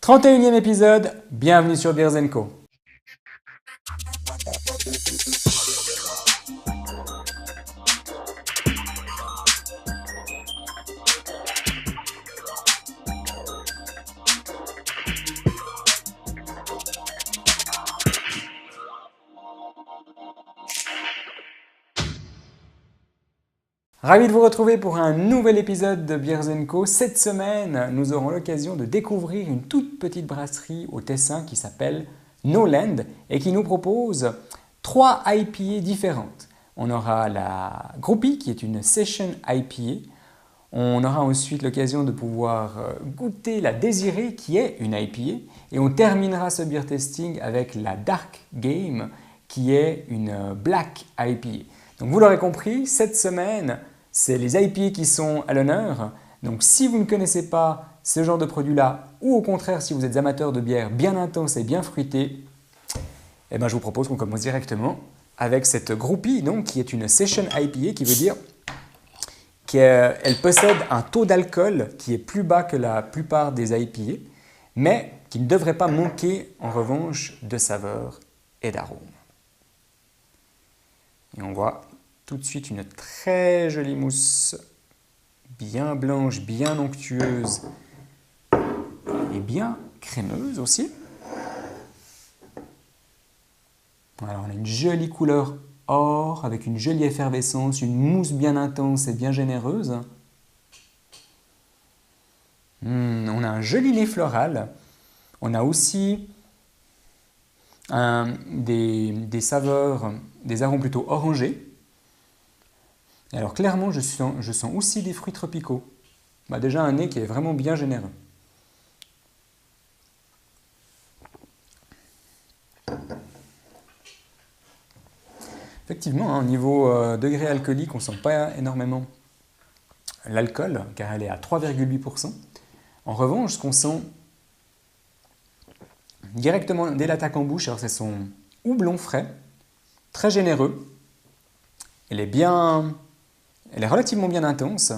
31e épisode, bienvenue sur Beers & Co. Ravi de vous retrouver pour un nouvel épisode de Beers & Co. Cette semaine, nous aurons l'occasion de découvrir une toute petite brasserie au Tessin qui s'appelle No Land et qui nous propose 3 IPA différentes. On aura la Groupie qui est une Session IPA. On aura ensuite l'occasion de pouvoir goûter la Désirée qui est une IPA. Et on terminera ce beer tasting avec la Dark Game qui est une Black IPA. Donc vous l'aurez compris, cette semaine, c'est les IPA qui sont à l'honneur. Donc si vous ne connaissez pas ce genre de produit-là, ou au contraire si vous êtes amateur de bière bien intense et bien fruitée, je vous propose qu'on commence directement avec cette Groupie, donc, qui est une Session IPA, qui veut dire qu'elle possède un taux d'alcool qui est plus bas que la plupart des IPA, mais qui ne devrait pas manquer en revanche de saveur et d'arôme. Et on voit tout de suite une très jolie mousse, bien blanche, bien onctueuse et bien crémeuse aussi. Alors on a une jolie couleur or avec une jolie effervescence, une mousse bien intense et bien généreuse. On a un joli nez floral. On a aussi des saveurs, des arômes plutôt orangés. Et alors clairement, je sens aussi des fruits tropicaux. Déjà un nez qui est vraiment bien généreux. Effectivement, au niveau degré alcoolique, on ne sent pas énormément l'alcool, car elle est à 3,8%. En revanche, ce qu'on sent directement dès l'attaque en bouche, alors c'est son houblon frais, très généreux. Elle est relativement bien intense.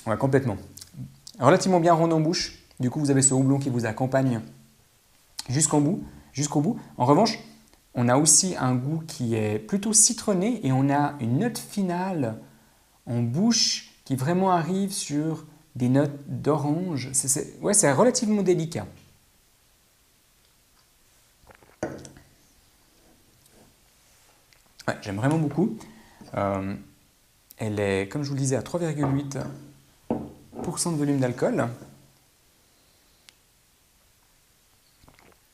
Ouais, complètement. Relativement bien ronde en bouche. Du coup, vous avez ce houblon qui vous accompagne jusqu'au bout. En revanche, on a aussi un goût qui est plutôt citronné et on a une note finale en bouche qui vraiment arrive sur des notes d'orange. C'est relativement délicat. Ouais, j'aime vraiment beaucoup. Elle est, comme je vous le disais, à 3,8% de volume d'alcool.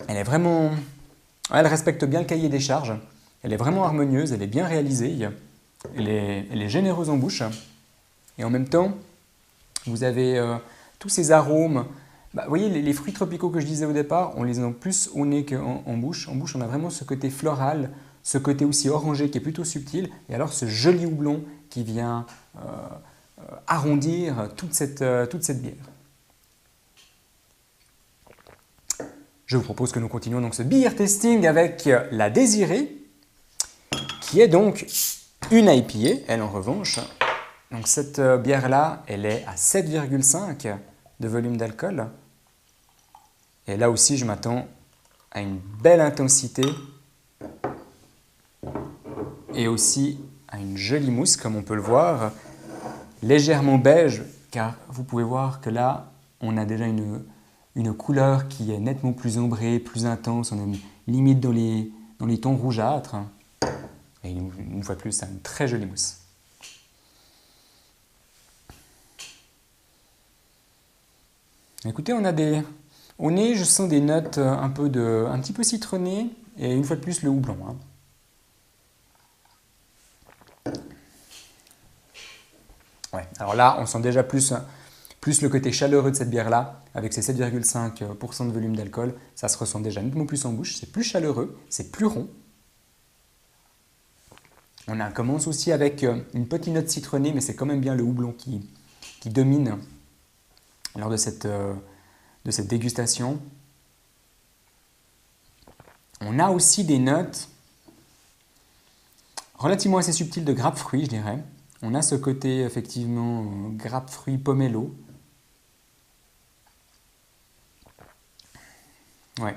Elle respecte bien le cahier des charges. Elle est vraiment harmonieuse, elle est bien réalisée. Elle est généreuse en bouche. Et en même temps, vous avez tous ces arômes. Vous voyez, les fruits tropicaux que je disais au départ, on les a plus au nez qu'en bouche. En bouche, on a vraiment ce côté floral, ce côté aussi orangé qui est plutôt subtil, et alors ce joli houblon qui vient arrondir toute cette bière. Je vous propose que nous continuions donc ce beer tasting avec la Désirée, qui est donc une IPA, elle en revanche. Donc cette bière-là, elle est à 7,5 de volume d'alcool. Et là aussi, je m'attends à une belle intensité et aussi à une jolie mousse, comme on peut le voir, légèrement beige, car vous pouvez voir que là, on a déjà une couleur qui est nettement plus ombrée, plus intense, on est limite dans les tons rougeâtres. Et une fois de plus, c'est une très jolie mousse. Écoutez, au nez, je sens des notes un petit peu citronnées, et une fois de plus, le houblon. Ouais, alors là, on sent déjà plus le côté chaleureux de cette bière-là, avec ses 7,5% de volume d'alcool. Ça se ressent déjà nettement plus en bouche, c'est plus chaleureux, c'est plus rond. On commence aussi avec une petite note citronnée, mais c'est quand même bien le houblon qui domine lors de cette dégustation. On a aussi des notes relativement assez subtiles de grappe-fruit, je dirais. On a ce côté effectivement grappe-fruit pomelo, Ouais.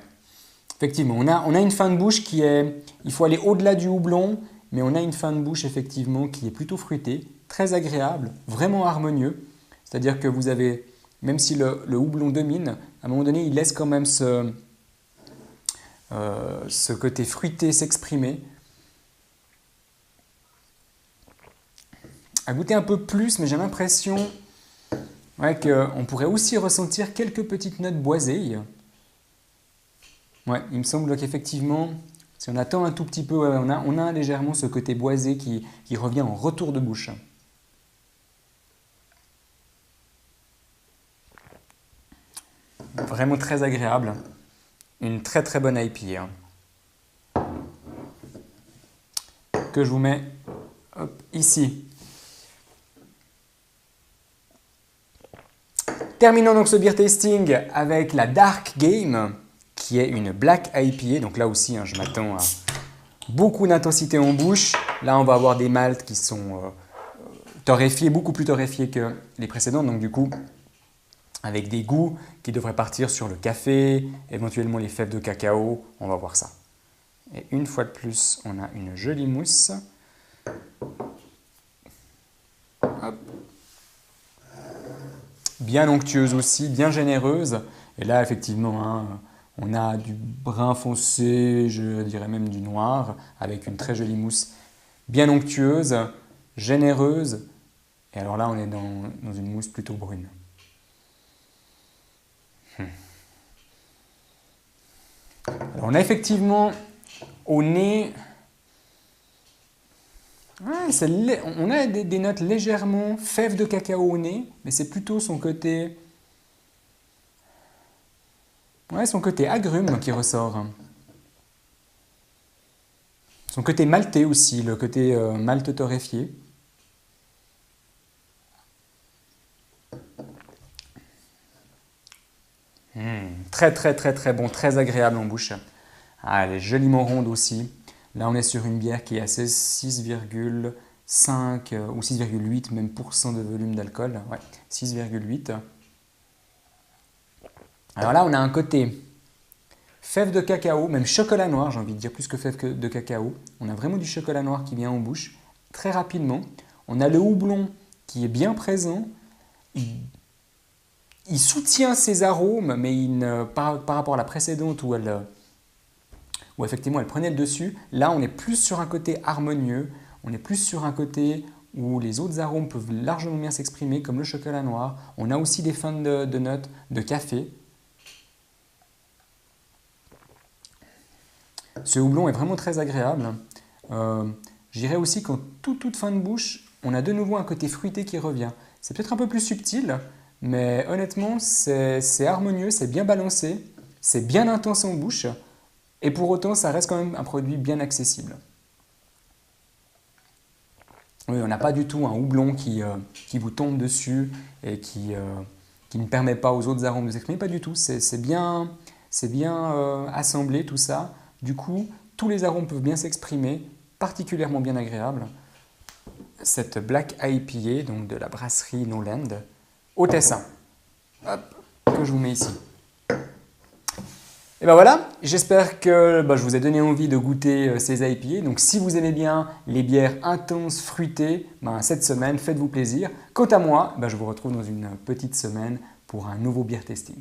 Effectivement, on a une fin de bouche qui est… Il faut aller au-delà du houblon, mais on a une fin de bouche effectivement qui est plutôt fruitée, très agréable, vraiment harmonieux. C'est-à-dire que vous avez, même si le houblon domine, à un moment donné, il laisse quand même ce côté fruité s'exprimer. À goûter un peu plus, mais j'ai l'impression qu'on pourrait aussi ressentir quelques petites notes boisées. Ouais, il me semble qu'effectivement, si on attend un tout petit peu, on a légèrement ce côté boisé qui revient en retour de bouche. Vraiment très agréable. Une très très bonne IPA. Que je vous mets ici. Terminons donc ce beer tasting avec la Dark Game, qui est une Black IPA. Donc là aussi, je m'attends à beaucoup d'intensité en bouche. Là, on va avoir des maltes qui sont torréfiés, beaucoup plus torréfiés que les précédentes. Donc du coup, avec des goûts qui devraient partir sur le café, éventuellement les fèves de cacao. On va voir ça. Et une fois de plus, on a une jolie mousse. Hop. Bien onctueuse aussi, bien généreuse. Et là, effectivement, on a du brun foncé, je dirais même du noir, avec une très jolie mousse bien onctueuse, généreuse. Et alors là, on est dans une mousse plutôt brune. Alors on a effectivement au nez, on a des notes légèrement fèves de cacao au nez, mais c'est plutôt son côté agrume qui ressort. Son côté maltais aussi, le côté malt torréfié. Très très très très bon, très agréable en bouche. Ah, elle est joliment ronde aussi. Là, on est sur une bière qui est à 6,5 ou 6,8 même % de volume d'alcool. Ouais, 6,8. Alors là, on a un côté fève de cacao, même chocolat noir, j'ai envie de dire plus que fève de cacao. On a vraiment du chocolat noir qui vient en bouche très rapidement. On a le houblon qui est bien présent. Il soutient ses arômes, mais par rapport à la précédente où effectivement elle prenait le dessus, là on est plus sur un côté harmonieux, on est plus sur un côté où les autres arômes peuvent largement bien s'exprimer, comme le chocolat noir. On a aussi des fins de notes de café. Ce houblon est vraiment très agréable. Je dirais aussi qu'en toute fin de bouche, on a de nouveau un côté fruité qui revient. C'est peut-être un peu plus subtil, mais honnêtement, c'est harmonieux, c'est bien balancé, c'est bien intense en bouche, et pour autant, ça reste quand même un produit bien accessible. Oui, on n'a pas du tout un houblon qui vous tombe dessus et qui ne permet pas aux autres arômes de s'exprimer, pas du tout. C'est bien assemblé tout ça. Du coup, tous les arômes peuvent bien s'exprimer, particulièrement bien agréable. Cette Black IPA, donc de la brasserie Noland, au Tessin, que je vous mets ici. Et ben voilà, j'espère que je vous ai donné envie de goûter ces IPA. Donc si vous aimez bien les bières intenses, fruitées, cette semaine, faites-vous plaisir. Quant à moi, je vous retrouve dans une petite semaine pour un nouveau beer tasting.